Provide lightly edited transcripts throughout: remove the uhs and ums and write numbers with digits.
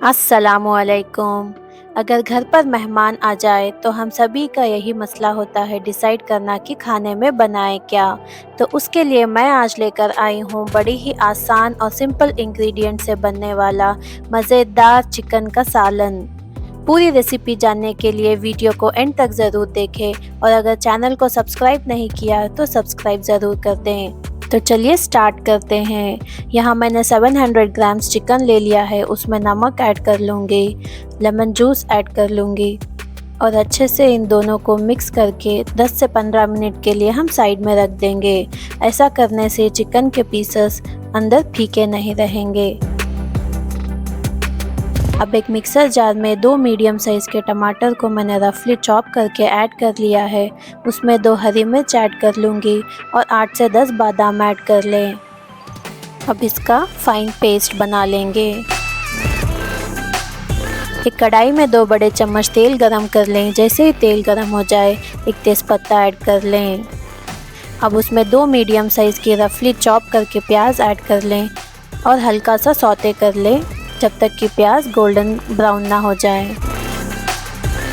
अस्सलामुअलैकुम। अगर घर पर मेहमान आ जाए तो हम सभी का यही मसला होता है डिसाइड करना कि खाने में बनाएं क्या। तो उसके लिए मैं आज लेकर आई हूँ बड़ी ही आसान और सिंपल इंग्रेडिएंट से बनने वाला मज़ेदार चिकन का सालन। पूरी रेसिपी जानने के लिए वीडियो को एंड तक ज़रूर देखें और अगर चैनल को सब्सक्राइब नहीं किया है तो सब्सक्राइब ज़रूर कर दें। तो चलिए स्टार्ट करते हैं। यहाँ मैंने 700 ग्राम्स चिकन ले लिया है, उसमें नमक ऐड कर लूँगी, लेमन जूस ऐड कर लूँगी और अच्छे से इन दोनों को मिक्स करके 10 से 15 मिनट के लिए हम साइड में रख देंगे। ऐसा करने से चिकन के पीसेस अंदर फीके नहीं रहेंगे। अब एक मिक्सर जार में 2 मीडियम साइज़ के टमाटर को मैंने रफली चॉप करके ऐड कर लिया है। उसमें 2 हरी मिर्च ऐड कर लूँगी और 8 से 10 बादाम ऐड कर लें। अब इसका फाइन पेस्ट बना लेंगे। एक कढ़ाई में 2 बड़े चम्मच तेल गरम कर लें। जैसे ही तेल गरम हो जाए एक तेज़पत्ता ऐड कर लें। अब उसमें 2 मीडियम साइज़ की रफली चॉप करके प्याज ऐड कर लें और हल्का सा सौते कर लें जब तक कि प्याज गोल्डन ब्राउन ना हो जाए।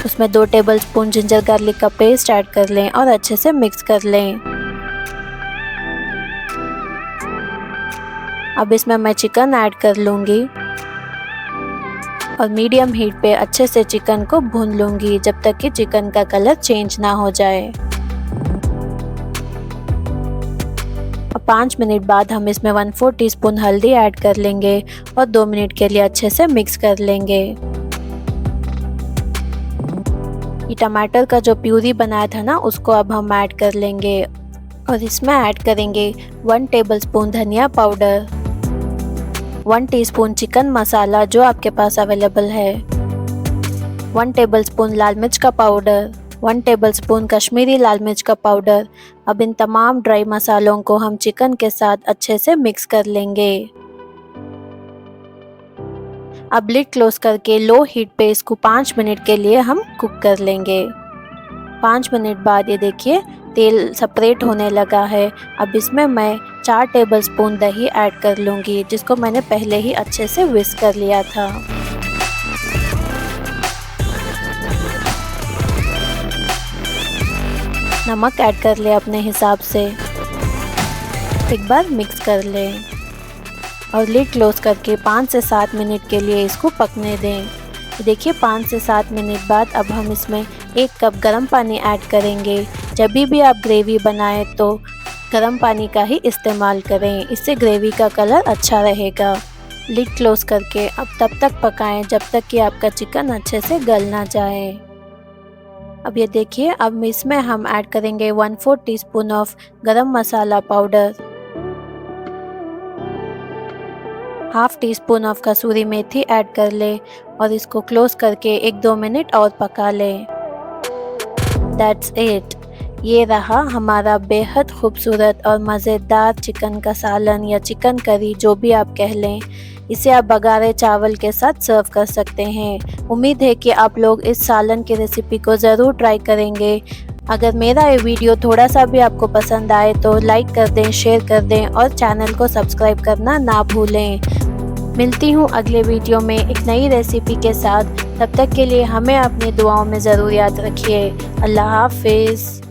उसमें 2 टेबलस्पून जिंजर गार्लिक का पेस्ट ऐड कर लें और अच्छे से मिक्स कर लें। अब इसमें मैं चिकन ऐड कर लूँगी और मीडियम हीट पे अच्छे से चिकन को भून लूँगी जब तक कि चिकन का कलर चेंज ना हो जाए। अब 5 मिनट बाद हम इसमें 1/4 टीस्पून हल्दी ऐड कर लेंगे और 2 मिनट के लिए अच्छे से मिक्स कर लेंगे। ये टमाटर का जो प्यूरी बनाया था ना, उसको अब हम ऐड कर लेंगे और इसमें ऐड करेंगे 1 टेबलस्पून धनिया पाउडर, 1 टीस्पून चिकन मसाला जो आपके पास अवेलेबल है, 1 टेबलस्पून लाल मिर्च का पाउडर, 1 टेबलस्पून कश्मीरी लाल मिर्च का पाउडर। अब इन तमाम ड्राई मसालों को हम चिकन के साथ अच्छे से मिक्स कर लेंगे। अब लिड क्लोज करके लो हीट पे इसको 5 मिनट के लिए हम कुक कर लेंगे। 5 मिनट बाद ये देखिए तेल सेपरेट होने लगा है। अब इसमें मैं 4 टेबलस्पून दही ऐड कर लूँगी जिसको मैंने पहले ही अच्छे से विस्क कर लिया था। नमक ऐड कर ले अपने हिसाब से। एक बार मिक्स कर लें और लिड क्लोज करके 5 से 7 मिनट के लिए इसको पकने दें। देखिए 5 से 7 मिनट बाद अब हम इसमें 1 कप गर्म पानी ऐड करेंगे। जब भी आप ग्रेवी बनाएं तो गर्म पानी का ही इस्तेमाल करें, इससे ग्रेवी का कलर अच्छा रहेगा। लिड क्लोज करके अब तब तक पकाएं जब तक कि आपका चिकन अच्छे से गल ना जाए। अब ये देखिए अब इसमें हम ऐड करेंगे 1/4 teaspoon of garam masala powder, 1/2 teaspoon of kasuri methi add कर ले और इसको क्लोज करके 1-2 मिनट और पका लें। That's it. ये रहा हमारा बेहद खूबसूरत और मज़ेदार चिकन का सालन या चिकन करी, जो भी आप कह लें। इसे आप बघारे चावल के साथ सर्व कर सकते हैं। उम्मीद है कि आप लोग इस सालन की रेसिपी को ज़रूर ट्राई करेंगे। अगर मेरा ये वीडियो थोड़ा सा भी आपको पसंद आए तो लाइक कर दें, शेयर कर दें और चैनल को सब्सक्राइब करना ना भूलें। मिलती हूँ अगले वीडियो में एक नई रेसिपी के साथ। तब तक के लिए हमें अपनी दुआओं में ज़रूर याद रखिए। अल्लाह हाफ़िज़।